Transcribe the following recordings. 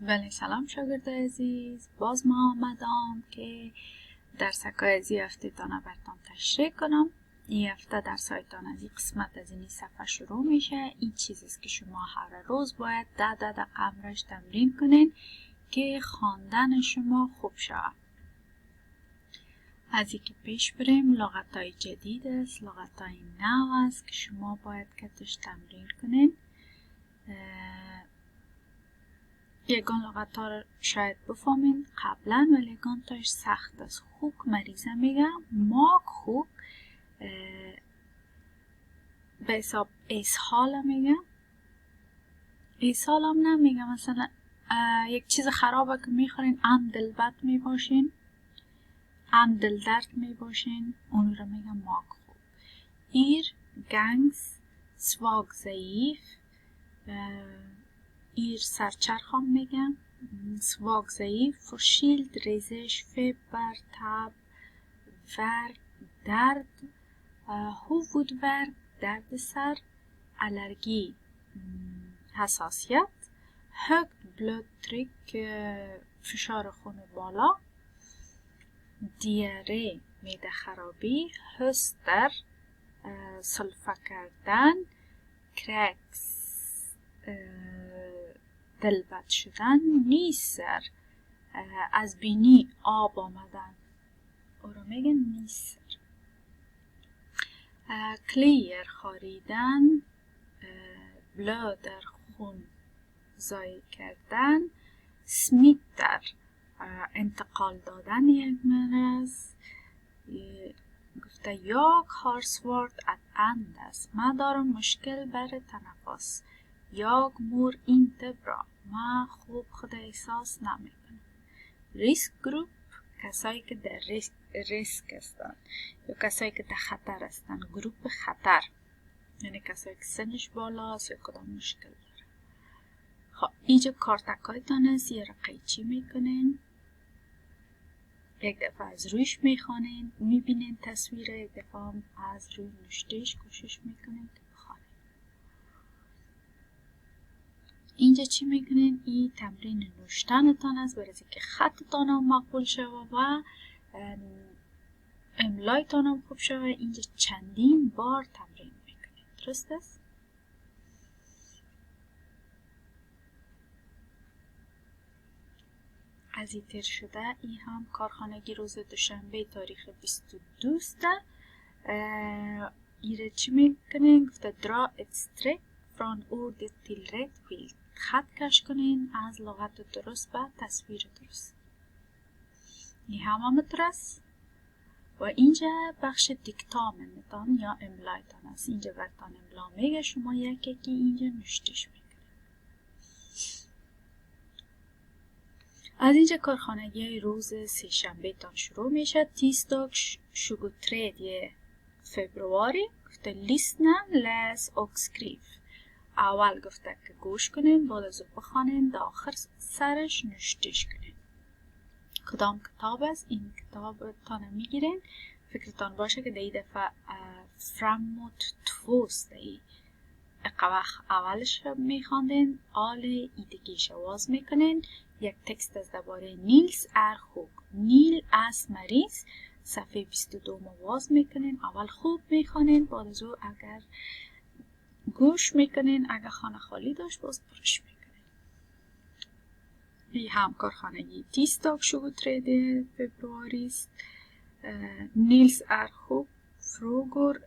بله سلام شاگرد عزیز، باز ما آمدم که درسکای از این هفته تانه برتان تشریح کنم. این هفته درسایتان از این قسمت از این صفحه شروع میشه. این چیزیست که شما هر روز باید 10 دقیقه امرش تمرین کنین که خواندن شما خوب شود. از این که پیش بریم، لغتای جدید است، لغتای نو است که شما باید کتش تمرین کنین. یگان لغت ها رو شاید بفهمین قبلا، ولی یگان تاش سخت است. خوک مریضه میگم، ماک خوک به حساب اسهال میگم. اسهال هم نمیگم، مثلا یک چیز خرابه که میخورین ام دل بد میباشین، ام دل درد میباشین، اون رو میگم ماک خوک. ایر گنگس سواگ ضعیف، ایر سرچرخ هم میگم، سواگ ضعیف، فرشیلد ریزش، فیبر تب، ورگ درد، هوودورگ درد سر، الرژی حساسیت، högt blodtryck فشار خون بالا، دیاره معده خرابی، هستر سلفه کردن، کرکس دلبد شدن، نیسر از بینی آب آمدن، او رو میگن نیسر، کلیر خاریدن، بلادر خون زایی کردن، سمیتر انتقال دادن یک مرض. گفته یک هارسوارد ات اند است، من دارم مشکل بر تنفس. یک مور اینتبرا، من خوب خود احساس نمیکنم. ریسک گروپ، کسایی که در ریسک هستند یا کسایی که در خطر هستند. گروپ خطر یعنی کسایی که سنش بالاست یا کدام مشکل داره. خب اینجا کارتکایتان است، یه را قیچی میکنین، یک دفعه از رویش میخوانین، میبینین تصویر، یک دفعه از روی نشتهش کوشش میکنین که بخوانین. اینجا چی میکنین؟ این تمرین نوشتنتان است برای که خطتان هم مقبول شود و املایتان هم خوب شود. اینجا چندین بار تمرین میکنین، درست است؟ از این تیر شده این هم کارخانگی روز دوشنبه تاریخ 22 است. ایره چی میکنین؟ گفته درا اتسترک فران اورد تیل رد ویل، خط کش کنین از لغت درست به تصویر درست. این هم است. و اینجا بخش دیکتامنتان یا املایتان است. اینجا برتان املا میگه، شما یکی اینجا نوشتش میکنین. از اینجا کارخانگی روز سه‌شنبه تان شروع میشه. تیسداگ 23 فبرواری. گفته لیسنن لس och skriv. اول گفته که گوش کنین، بعد از بخوانین، تا آخر سرش نوشتش کنین. کدام کتاب است؟ این کتاب تان میگیرین. فکرتان باشه که دی دفعه فراموت توست دی اقوخ اولش میخواندین، آل ایدگیش آواز میکنین. یک تکست از درباره نیلز ارخوک، نیل از مریض، صفحه 22 آواز میکنین. اول خوب میخوانین، بعد از او اگر گوش میکنین، اگر خانه خالی داشت باز پرش میکنین. این هم کارخانگی تیسداگ 23 فبرواری است. نیلز ارخوک فروگور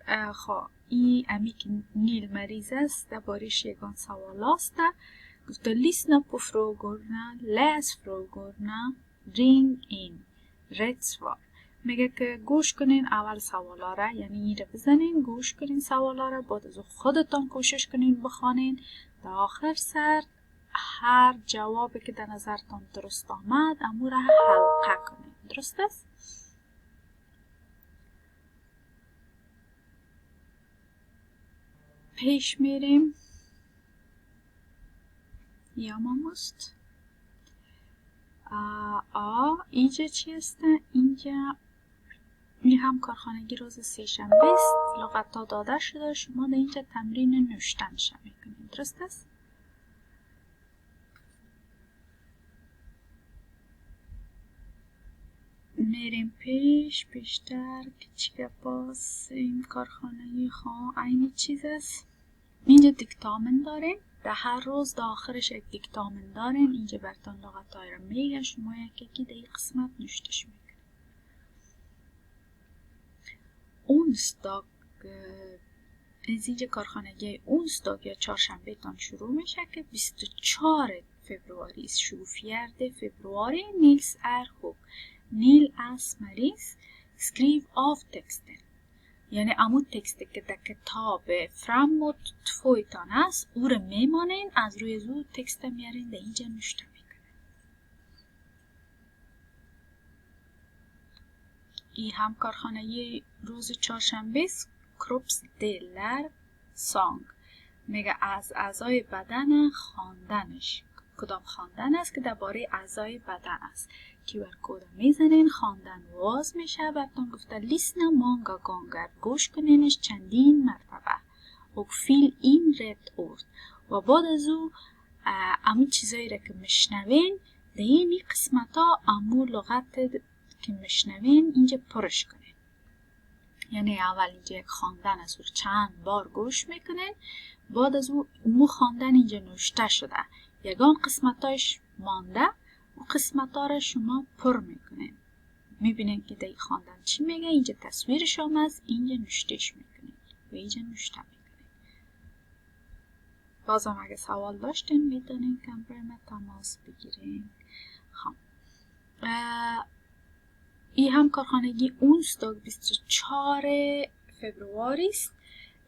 ای امی که نیل مریض است دربارش یگان سوال است. گفته لیسنا پو فروگورنا لس فروگورنا رینگ این رد سوار. میگه که گوش کنین اول سوالا را، یعنی این را بزنین، گوش کنین سوالا را، بعد از خودتان کوشش کنین بخوانین، تا آخر سر هر جوابی که در نظرتان درست آمد امو را حلقه کنین. درست است؟ پیش میریم. یا ماموست اینجا چی است؟ اینجا این هم کارخانگی روز سه‌شنبه است. لغت ها داده شده، شما در اینجا تمرین نوشتنش میکنید. درست است؟ میریم پیشتر که چیگه باز این کارخانه اینی چیز است. اینجا دیکتامن داریم، در هر روز در آخرش یک دیکتامن داریم. اینجا براتون لغت های رو میگه، شما یکی در این قسمت نوشتش میکنید. اونستاگ از اینجا کارخانگی اونستاگ یا چهارشنبه تان شروع میشه که 24 فبرواری است. 24 februari Nils är sjuk. Nils Asmaris skriv av texten. یعنی امون تکستی که در کتاب فراموت تویتان است او رو میمانین، از روی زود تکست میارین در اینجا نوشته میکنین. این هم کارخانه روز چهارشنبه است. کروپس دیلر سانگ میگه از اعضای بدن خواندنش. کدام خواندن است که درباره اعضای بدن است. کیور کد میزنین، خواندن واز میشه. براتون گفته لیسنا مانگا گانگر، گوش کنینش چندین مرتبه. و فیل این رد ارد و بعد از او امو چیزایی را که میشنوین در این قسمت ها امو لغت که میشنوین اینجا پرش کنین. یعنی اول اینجا یک خواندن است و چند بار گوش میکنین، بعد از او خواندن اینجا نوشته شده، یگان قسمتاش مانده و قسمتا را شما پر میکنین. میبینین که در خواندن چی میگه. اینجا تصویرش هم است، اینجا نوشتهش میکنین و اینجا نوشته میکنین. بازم اگه سوال داشتین میتونین که برای ما تماس بگیرین. خب این هم کارخانگی اونستاگ 24 فبرواری است.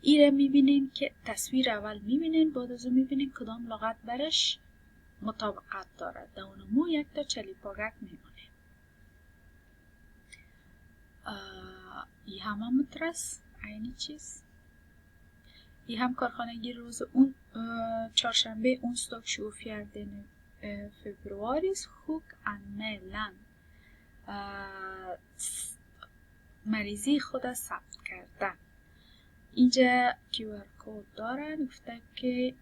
این را میبینین که تصویر اول میبینین، بعد از اون میبینین کدام لغت برش مطابقت دارد. در اونمو یک تا چلیپاگک میمونه. این هم مترس اینی چیز. این هم کارخانگی روز اون چهارشنبه اونستاگ 24 februari خوک انمیلن مریضی خود ثبت کردن. اینجا QR کد داره، گفته که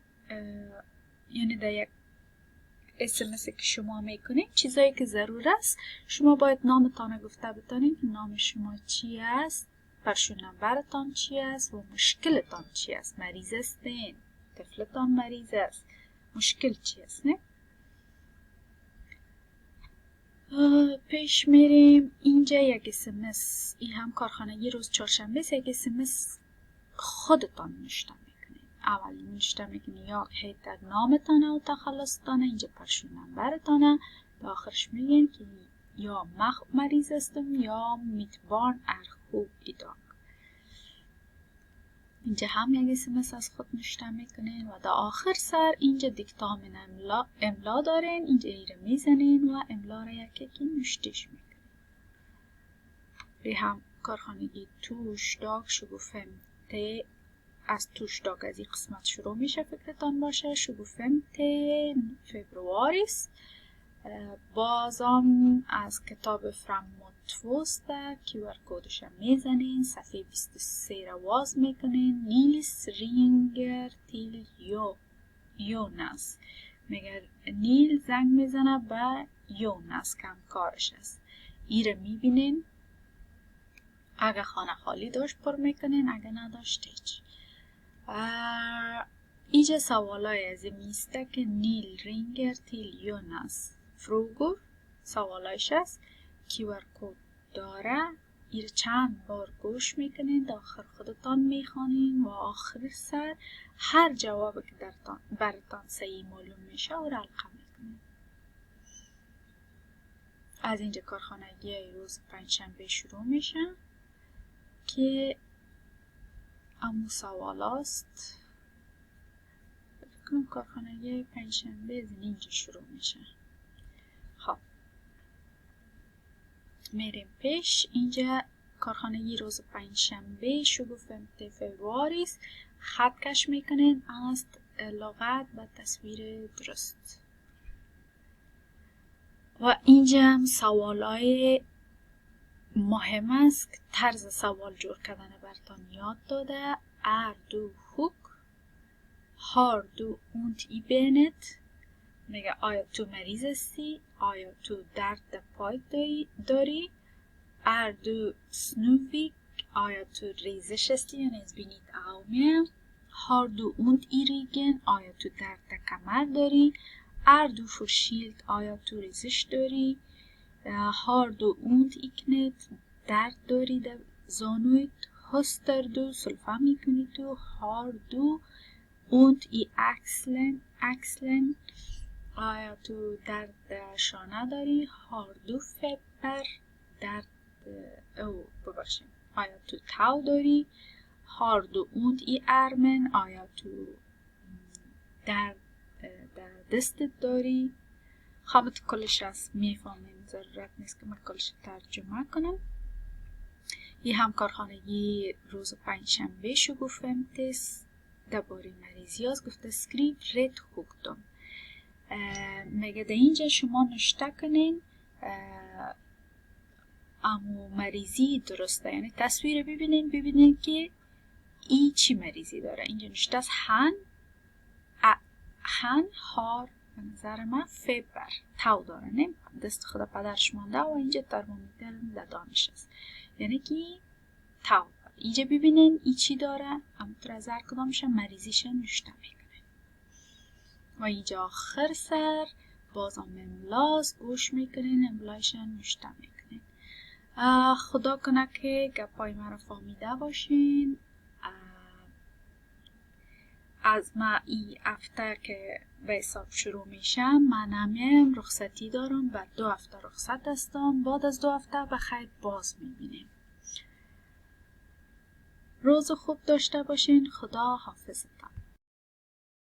یعنی در یک SMS که شما میکنید چیزایی که ضرور است شما باید نامتان گفته بتانید که نام شما چی است، پرشون نمبرتان چی است و مشکلتان چی است. مریض هستین، طفلتان مریض است، مشکل چی است. نه پیش میریم. اینجا یک SMS، این هم کارخانگی روز چهارشنبه است. یک SMS خودتان نوشته میکنید. اول نوشته میکنید یا هیتر نامتانه و تخلصتانه، اینجا پرشون نمبرتانه. تا آخرش میگین که یا مریض هستم یا میتبان خوب ایداگ. اینجا هم یک SMS از خود نوشته میکنین و در آخر سر اینجا دیکتامن املا دارین. اینجا ایره میزنین و املا را یکی نوشتش میکنین. هم کارخانگی توشداگ شگوفمته، از توشداگ از این قسمت شروع میشه فکرتان باشه. شگوفمته فبرواری است. بازم از کتاب فراموت توسته. QR کدش میزنین، صفحه 23 را واز میکنین. نیلس رینگر تیل یوناس میگه نیل زنگ میزنه به یوناس که همکارش است. این را میبینین. اگه خانه خالی داشت پر میکنین، اگه نداشت هیچ. اینجا سوالای از این میسته که نیل رینگر تیل یوناس فروگور سوالایش است. QR کد داره. این چند بار گوش میکنین، داخل خودتان میخوانین و آخر سر هر جواب که براتان صحیح معلوم میشه و رقم میکنین. از اینجا کارخانگی روز پنجشنبه شروع میشه که امو سوال است. بکنم کارخانگی پنجشنبه از اینجا شروع میشه. خب میریم پیش. اینجا کارخانگی روز پنجشنبه شگوفمته فبرواری است. خط کش میکنین از لغت و تصویر درست. و اینجا هم سوالای مهم است که طرز سوال جور کردن براتان یاد داده. du huk har du ont i benet میگه آیا تو مریض هستی؟ آیا تو درد پای داری؟ är du snuvig? آیا تو ریزش هستی یا نزبینید آومه؟ har du ont i ryggen؟ آیا تو درد کمر داری؟ är du förkyld؟ آیا تو ریزش داری؟ har du ont i knät؟ درد داری در زانویت؟ hoster du؟ سلفه میکنی تو؟ har du ont i axeln؟ آیا تو درد شانه داری؟ har du feber؟ درد آیا تو تاو داری؟ har du ont i armen؟ آیا تو درد در دستت داری؟ خب کلش از میفهمیم، ضرورت نیست که من کلش ترجمه کنم. یه همکارخانگی روز پنجشنبه شگفتمتس درباره مریضی هست. گفته skriv rätt sjukdom. میگه در اینجا شما نوشته کنین امو مریضی درسته، یعنی تصویر ببینین که ای چی مریضی داره. اینجا نوشته است han har به نظر من فیبر، تاو داره، نه دست خدا پدرش مانده و اینجا ترمومتر دادانش است، یعنی که تاو داره. اینجا ببینین ای چی داره، همونطور از هر کدامش مریضیش نوشته میکنه. و اینجا آخر سر بازم املاس گوش میکنین، املایش نوشته میکنین. خدا کنه که گپای مرا فهمیده باشین. از ما این هفته که به حساب شروع میشم، من همیم رخصتی دارم و 2 هفته رخصت هستم. بعد از 2 هفته بخیر باز میبینیم. روز خوب داشته باشین. خدا حافظ.